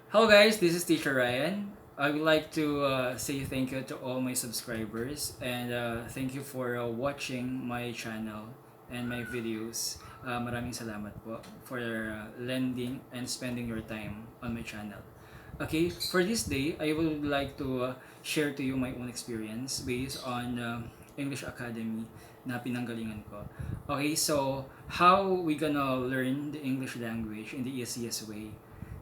Hello guys, this is Teacher Ryan. I would like to say thank you to all my subscribers and thank you for watching my channel and my videos. Maraming salamat po for lending and spending your time on my channel. Okay, for this day, I would like to share to you my own experience based on English Academy na pinanggalingan ko. Okay, so how we gonna learn the English language in the easiest way?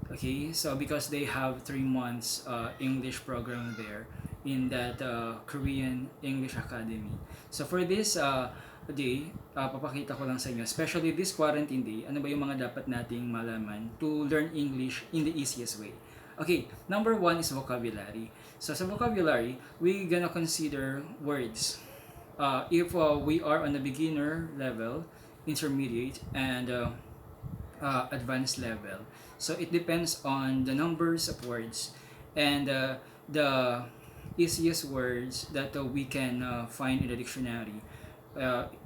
Okay, so because they have 3 months English program there in that Korean English Academy. So for this day, papakita ko lang sa inyo, especially this quarantine day, ano ba yung mga dapat nating malaman to learn English in the easiest way. Okay, number one is vocabulary. So sa vocabulary, we gonna consider words. If we are on the beginner level, intermediate, and advanced level. So it depends on the numbers of words and the easiest words that we can find in the dictionary.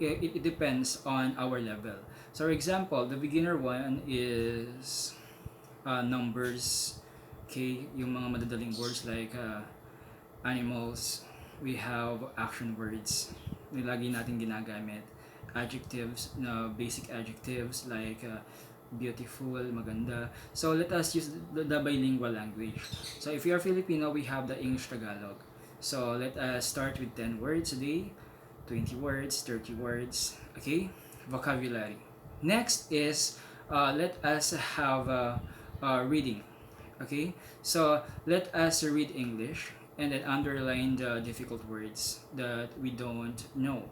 It depends on our level. So for example, the beginner one is numbers. Okay, yung mga madadaling words like animals. We have action words na lagi natin ginagamit. Adjectives, basic adjectives like beautiful, maganda. So let us use the bilingual language. So if you are Filipino, we have the English Tagalog. So let us start with 10 words a day, 20 words, 30 words. Okay, vocabulary. Next is let us have reading. Okay, so let us read English and then underline the difficult words that we don't know.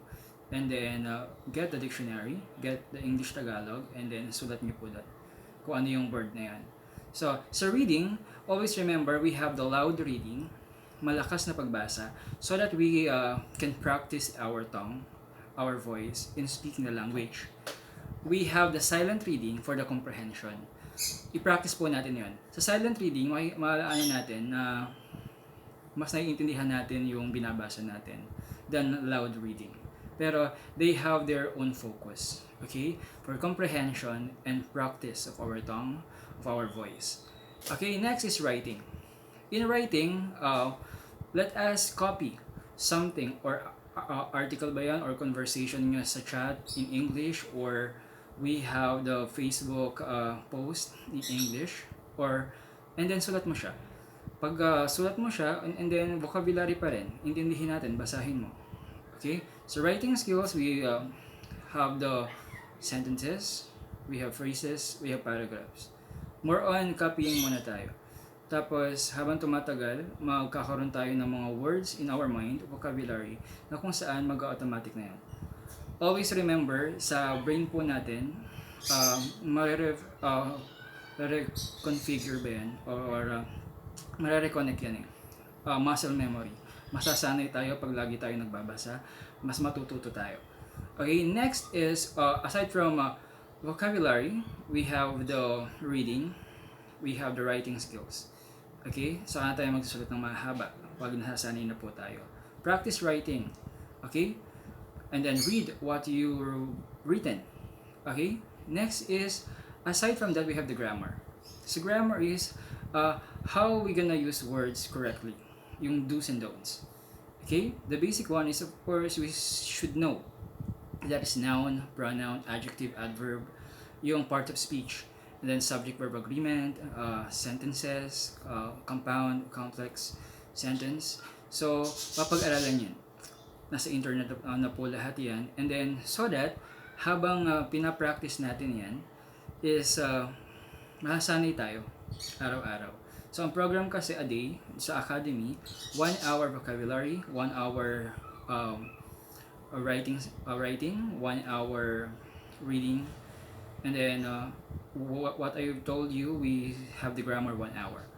And then get the dictionary, get the English Tagalog, and then sulat niyo po doon kung ano yung word na yan. So, sa reading, always remember we have the loud reading, malakas na pagbasa, so that we can practice our tongue, our voice, in speaking the language. We have the silent reading for the comprehension. I-practice po natin yon. Sa silent reading, maaano natin na mas naiintindihan natin yung binabasa natin than loud reading. Pero they have their own focus, okay, for comprehension and practice of our tongue, of our voice. Okay, next is writing. In writing, let us copy something or article ba yan or conversation nyo sa chat in English, or we have the Facebook post in English, or and then sulat mo siya. Pag sulat mo siya and then vocabulary pa rin, intindihin natin, basahin mo. Okay, so writing skills, we have the sentences, we have phrases, we have paragraphs. More on copying muna tayo. Tapos, habang tumatagal, magkakaroon tayo ng mga words in our mind, vocabulary, na kung saan mag-automatic na yan. Always remember, sa brain po natin, configure ba yan? Or mare-reconnect yan eh. Muscle memory. Masasanay tayo pag lagi tayo nagbabasa, mas matututo tayo. Okay, next is aside from vocabulary, we have the reading, we have the writing skills. Okay, saka tayo magsusulat ng mahaba pag nasasanay na po tayo. Practice writing. Okay, and then read what you written. Okay, next is aside from that, we have the grammar. So grammar is how we gonna use words correctly, yung do's and don'ts. Okay, the basic one is, of course, we should know that is noun, pronoun, adjective, adverb, yung part of speech, and then subject verb agreement, sentences, compound, complex sentence. So papag-aralan yan, nasa internet na po lahat yan, and then so that habang pinapractice natin yan is masasanay tayo araw-araw. So, ang program kasi a day sa academy, 1 hour vocabulary, 1 hour writing, 1 hour reading, and then what I told you, we have the grammar 1 hour.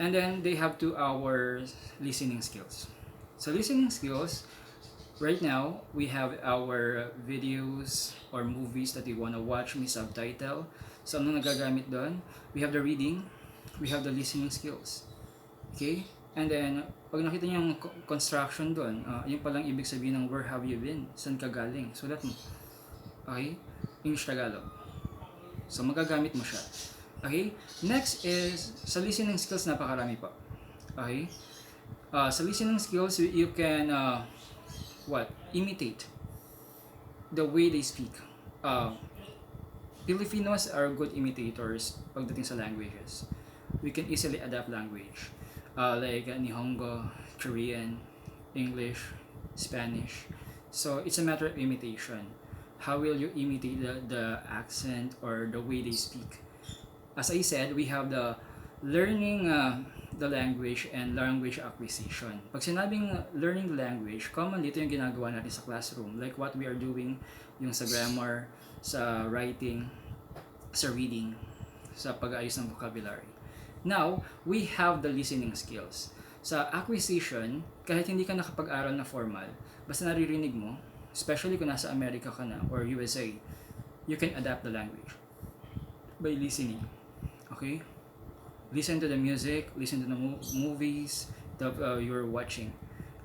And then they have 2 hours listening skills. So, listening skills, right now, we have our videos or movies that we want to watch, may subtitle. So, ano nagagamit doon? We have the reading, we have the listening skills. Okay? And then, pag nakita niyo yung construction doon, yun palang ibig sabihin ng where have you been? Saan ka galing? Sulat mo. Okay? English Tagalog. So, magagamit mo siya. Okay? Next is, sa listening skills, napakarami pa. Okay? Sa listening skills, you can, imitate the way they speak. Uh, Filipinos are good imitators pagdating sa languages. We can easily adapt language. Like Nihongo, Korean, English, Spanish. So it's a matter of imitation. How will you imitate the accent or the way they speak? As I said, we have the learning the language and language acquisition. Pag sinabing learning the language, commonly ito yung ginagawa natin sa classroom. Like what we are doing, yung sa grammar, sa writing, sa reading, sa pag-aayos ng vocabulary. Now, we have the listening skills. Sa acquisition, kahit hindi ka nakapag-aral na formal, basta naririnig mo, especially kung nasa America ka na or USA, you can adapt the language by listening. Okay? Listen to the music, listen to the movies that you're watching.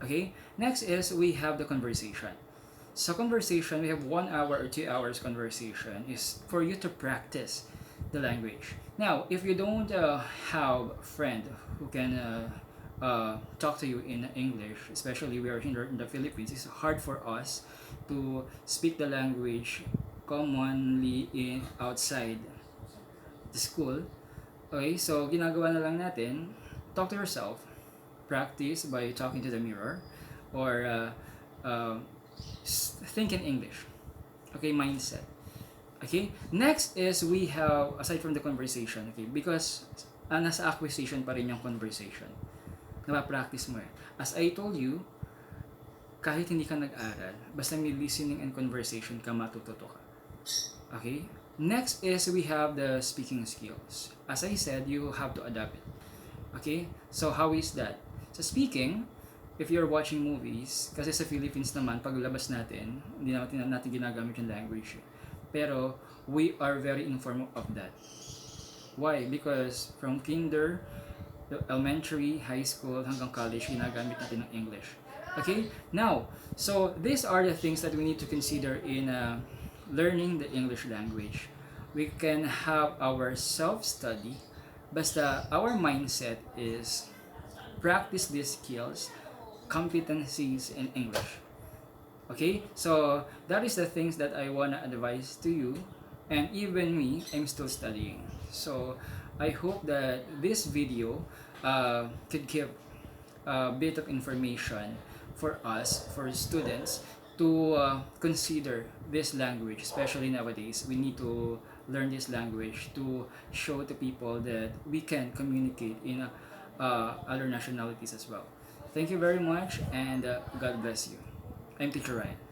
Okay? Next is we have the conversation. So conversation, we have 1 hour or 2 hours conversation is for you to practice the language. Now, if you don't have a friend who can talk to you in English, especially we are here in the Philippines, it's hard for us to speak the language commonly in outside the school. Okay, so ginagawa na lang natin, talk to yourself, practice by talking to the mirror, or think in English. Okay, mindset. Okay, next is we have, aside from the conversation, okay, because nasa acquisition pa rin yung conversation. Napapractice mo eh. As I told you, kahit hindi ka nag-aral, basta may listening and conversation ka, matututo ka. Okay? Next is we have the speaking skills. As I said, you have to adapt it. Okay? So how is that? Sa speaking, if you're watching movies, kasi sa Philippines naman, paglabas natin, hindi natin ginagamit yung language. Pero we are very informed of that. Why? Because from kinder, elementary, high school, hanggang college, ginagamit natin ng English. Okay? Now, so these are the things that we need to consider in learning the English language. We can have our self-study, basta our mindset is practice these skills, competencies in English. Okay? So, that is the things that I wanna advise to you. And even me, I'm still studying. So, I hope that this video could give a bit of information for us, for students, to consider this language, especially nowadays. We need to learn this language to show to people that we can communicate in other nationalities as well. Thank you very much, and God bless you. I'm Teacher Ryan.